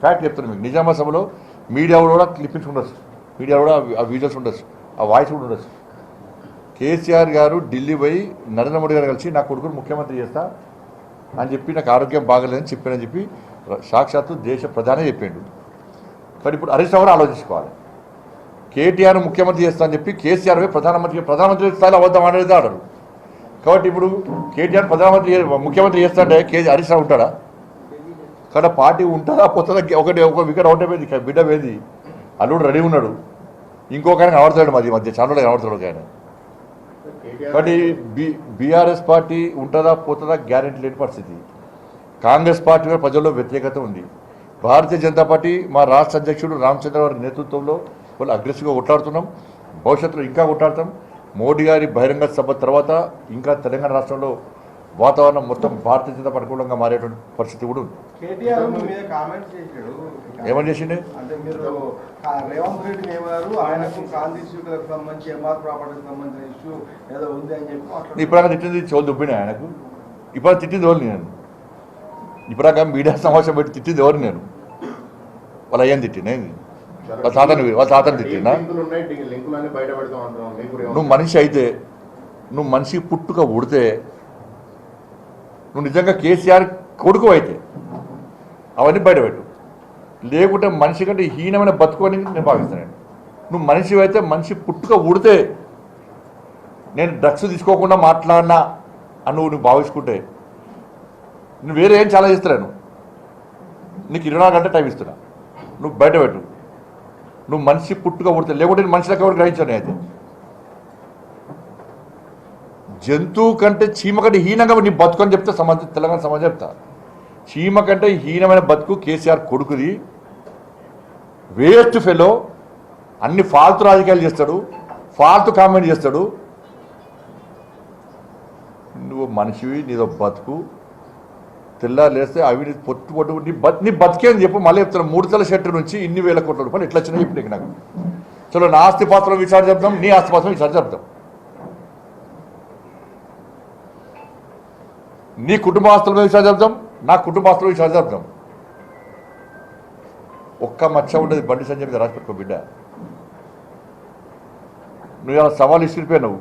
Fact చెప్తాను మీకు. నిజామాబాద్ సభలో మీడియా కూడా క్లిప్పింగ్స్ ఉండొచ్చు, మీడియా కూడా ఆ విజువల్స్ ఉండొచ్చు, ఆ వాయిస్ కూడా ఉండొచ్చు. కేసీఆర్ గారు ఢిల్లీ పోయి నరేంద్ర మోడీ గారు కలిసి నా కొడుకును ముఖ్యమంత్రి చేస్తా అని చెప్పి నాకు ఆరోగ్యం బాగలేదని చెప్పానని చెప్పి సాక్షాత్తు దేశ ప్రధానే చెప్పిండు. కానీ ఇప్పుడు హరీష్ రావు ఆలోచించుకోవాలి. కేటీఆర్ ముఖ్యమంత్రి చేస్తా అని చెప్పి కేసీఆర్ ప్రధానమంత్రి స్థాయిలో అవద్దాం అనేది ఆడరు. కాబట్టి ఇప్పుడు కేటీఆర్ ముఖ్యమంత్రి చేస్తా అంటే హరీష్ రావు ఉంటాడా? కాబట్టి పార్టీ ఉంటుందా పోతుందా? ఒక వికెట్ అవుట్ అయిపోయింది, బిడ్డ పోయింది, అల్లుడు రెడీ ఉన్నాడు, ఇంకొక ఆయన కనబడతాడు, మధ్య మధ్య ఛానల్ కనబడతాడు ఒక ఆయన. కాబట్టి బీఆర్ఎస్ పార్టీ ఉంటుందా పోతుందా గ్యారెంటీ లేని పరిస్థితి. కాంగ్రెస్ పార్టీ మీద ప్రజల్లో వ్యతిరేకత ఉంది. భారతీయ జనతా పార్టీ మా రాష్ట్ర అధ్యక్షుడు రామచంద్ర వారి నేతృత్వంలో వాళ్ళు అగ్రెసివ్గా కొట్లాడుతున్నాం, భవిష్యత్తులో ఇంకా కొట్లాడతాం. మోడీ గారి బహిరంగ సభ తర్వాత ఇంకా తెలంగాణ రాష్ట్రంలో వాతావరణం మొత్తం భారతీయ జనతా పార్టీ అనుకూలంగా మారేటువంటి పరిస్థితి కూడా ఉంది. ఏమని చేసిండే ఇప్పుడు తిట్టింది చోలు దుబ్బినా ఆయనకు. ఇప్పుడు తిట్టింది ఎవరు? నేను ఇప్పుడాక మీడియా సమావేశం పెట్టి తిట్టింది ఎవరు? నేను వాళ్ళ అయ్యని తిట్టినా, వాళ్ళ తాతని తిట్టినా. నువ్వు మనిషి అయితే, నువ్వు మనిషి పుట్టుక ఉడితే, నువ్వు నిజంగా కేసీఆర్ కొడుకు అయితే అవన్నీ బయటపెట్టు. లేకుంటే మనిషి కంటే హీనమైన బతుకొని నేను భావిస్తాను. నువ్వు మనిషి అయితే, మనిషి పుట్టుక ఉడితే, నేను డ్రగ్స్ తీసుకోకుండా మాట్లాడినా అని నువ్వు భావించుకుంటే నువ్వు వేరే ఏం చాలా చేస్తున్నాను. నీకు 24 గంటల టైం ఇస్తున్నా, నువ్వు బయటపెట్టు. నువ్వు మనిషి పుట్టుక ఉడితే, లేకుంటే నేను మనిషిలకు ఎవరు గ్రహించాను. అయితే జంతువు కంటే చీమ కంటే హీనంగా నీ బతుకు అని చెప్తే సమాజం, తెలంగాణ సమాజం చెప్తా. చీమ కంటే హీనమైన బతుకు కేసీఆర్ కొడుకుది. వేస్ట్ ఫెలో, అన్ని ఫాల్తు రాజకీయాలు చేస్తాడు, ఫాల్తు కామెంట్ చేస్తాడు. నువ్వు మనిషివి, నీదో బతుకు. తెల్లారు లేస్తే అవి పొట్టు నీ బతికే అని చెప్పు. మళ్ళీ చెప్తాను, 3 తల షర్టు నుంచి ఇన్ని వేల కోట్ల రూపాయలు ఇట్లా వచ్చినా చెప్పి నాకు. చలో, నా ఆస్తి పాత్రం విచారణ చెప్తాం, నీ ఆస్తి పాత్రం విచారణ చెప్తాం. నీ కుటుంబ ఆస్తుల మీద విచారణ చెప్తాం, నా కుటుంబ ఆస్తుల విచారణ చెప్తాం. ఒక్క మచ్చ ఉండేది బండి సంజయ్ మీద రాసిపెట్టుకో బిడ్డ. నువ్వు ఇలా సవాలు ఇసిరిపోయినావు.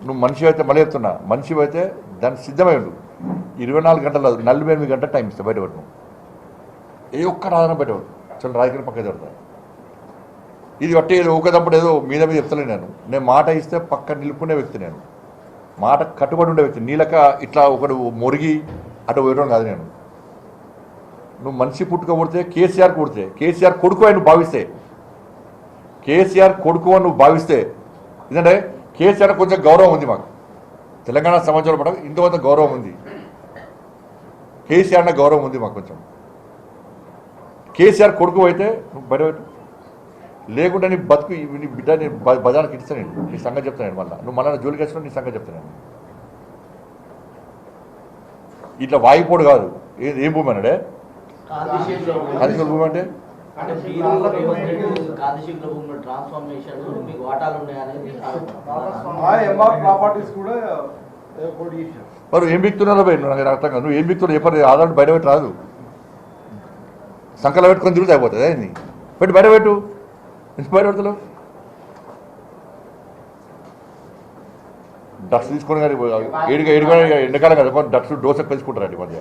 నువ్వు మనిషి అయితే, మళ్ళీ చెప్తున్నా, మనిషి అయితే దానికి సిద్ధమై ఉండు. 24 గంటలు, 48 గంటల టైం ఇస్తే బయటపడు. ఏ ఒక్క రాజన బయటపడు. చలో, రాజకీయ పక్క జరుగుతా. ఇది బట్టి ఏదో ఊకదప్పుడు ఏదో మీద చెప్తలేను. నేను మాట ఇస్తే పక్క నిలుపుకునే వ్యక్తి. నేను మాట కట్టుబడి ఉండే వ్యక్తి. నీలక ఇట్లా ఒకడు మొరిగి అటు పోయడం కాదు నేను. నువ్వు మనిషి పుట్టుక కొడితే, కేసీఆర్ కొడితే, కేసీఆర్ కొడుకు అని నువ్వు భావిస్తే, కేసీఆర్ కొడుకు అని నువ్వు భావిస్తే, ఎందుకంటే కేసీఆర్ కొంచెం గౌరవం ఉంది మాకు తెలంగాణ సమాజంలో పడ, ఇంతమంది గౌరవం ఉంది. కేసీఆర్ అన్న గౌరవం ఉంది మాకు కొంచెం. కేసీఆర్ కొడుకు అయితే నువ్వు బయటపెట్టు. లేకుంటే నీ బతుకు, నీ బిడ్డ నేను బజార్కి ఇస్తాను. నేను నీ సంగతి చెప్తాను. మళ్ళీ నువ్వు మళ్ళీ జోలికి వచ్చినా నీ సంగతి చెప్తాను. ఇట్లా వాయిపోడు కాదు. ఏం భూమి అన్నాడే? కాంతిశీల భూమి అంటే మరి ఏం బిక్తున్నారో భయ్? నాకు అర్థం కాదు. నువ్వు ఏం బిక్తున్నావు చెప్పండి. ఆధార్ బయటపెట్టి రాదు. సంకలం పెట్టుకొని తిరుగుతా అయిపోతుంది. అయింది పెట్టి బయటపెట్టు. బయటపెడతలేవు. డ్రగ్స్ తీసుకొని కానీ ఎండాకాలం కదా డ్రగ్స్ డోస్ ఎక్కువ తీసుకుంటారండి. మధ్య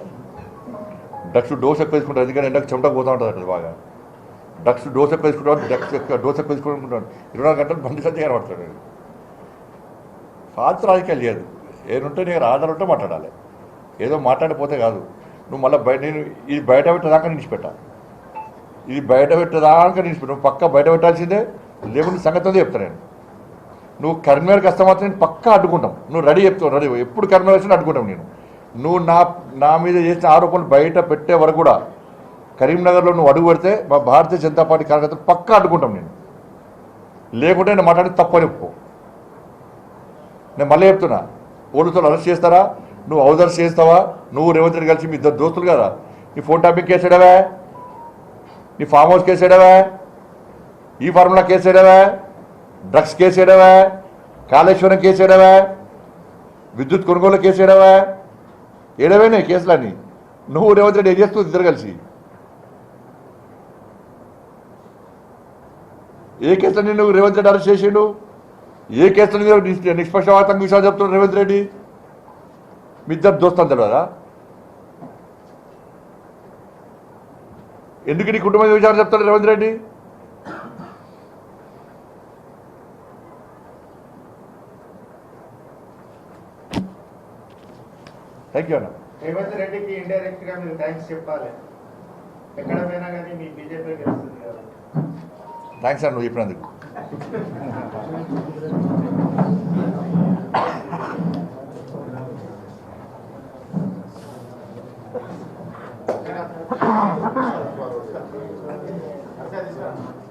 డ్రగ్స్ డోస్ ఎక్కువ తీసుకుంటారు. ఎందుకంటే ఎండకు చెమట పోతూ ఉంటుంది అండి బాగా. డ్రగ్స్ డోస్ ఎక్కువ తీసుకుంటాను, డోస్ ఎక్కువ తీసుకుంటాను. 24 గంటలు బండి సంజయ్ కనబడతాడు. ఫాల్తు రాజకీయాలు లేదు. ఏదంటే నేను ఆధార్ ఉంటే మాట్లాడాలి. ఏదో మాట్లాడిపోతే కాదు. నువ్వు మళ్ళీ నేను ఇది బయట పెట్టేదాకా నిలిచిపెట్టా. ఇది బయట పెట్టేదాకా నిలిచిపెట్టు. నువ్వు పక్క బయట పెట్టాల్సిందే. లేకుంటే సంగతి చెప్తాను నేను. నువ్వు కరీంనగర్కి వస్తే మాత్రం నేను పక్కా అడ్డుకుంటాం. నువ్వు రెడీ చెప్తావు, రెడీ ఎప్పుడు కరీంనగర్ వచ్చినా అడ్డుకుంటాం నేను. నువ్వు నా మీద చేసిన ఆరోపణలు బయట పెట్టే వరకు కూడా కరీంనగర్లో నువ్వు అడుగు పెడితే మా భారతీయ జనతా పార్టీ కార్యకర్తలు పక్కా అడ్డుకుంటాం నేను. లేకుంటే నేను మాట్లాడి తప్పని ఒప్పుకో. నేను మళ్ళీ చెప్తున్నా, పోలీసులు అరెస్ట్ చేస్తారా? నువ్వు హౌస్ అరెస్ట్ చేస్తావా? నువ్వు రేవంత్ రెడ్డి కలిసి మీ ఇద్దరు దోస్తులు కదా. నీ ఫోన్ ట్యాపింగ్ కేసు వేయడవా? నీ ఫామ్ హౌస్ కేసు వేయడవా? ఈ ఫార్ములా కేసు వేయడవా? డ్రగ్స్ కేసు వేయడవా? కాళేశ్వరం కేసు వేయడవా? విద్యుత్ కొనుగోలు కేసు వేయడవా? ఏడవేనే కేసులన్నీ. నువ్వు రేవంత్ రెడ్డి ఏం చేస్తూ ఇద్దరు కలిసి ఏ కేసులో నిన్ను రేవంత్ రెడ్డి అరెస్ట్ చేసిండు? ఏ కేసులో నిష్పక్షపాతంగా విషయాలు చెప్తున్నాడు రేవంత్ రెడ్డి? మీ ఇద్దరు దోస్తాను తెలియదా? ఎందుకు నీ కుటుంబ విచారణ చెప్తాడు రేవంత్ రెడ్డి? థ్యాంక్ యూ అన్న. రేవంత్ రెడ్డికి ఇండైరెక్ట్ గా మీరు థ్యాంక్స్ చెప్పాలి. ఎక్కడ పోయినా కానీ మీ బీజేపీ గెలుస్తుంది కదా. థ్యాంక్స్ అన్న, నువ్వు చెప్పినందుకు. అర్థం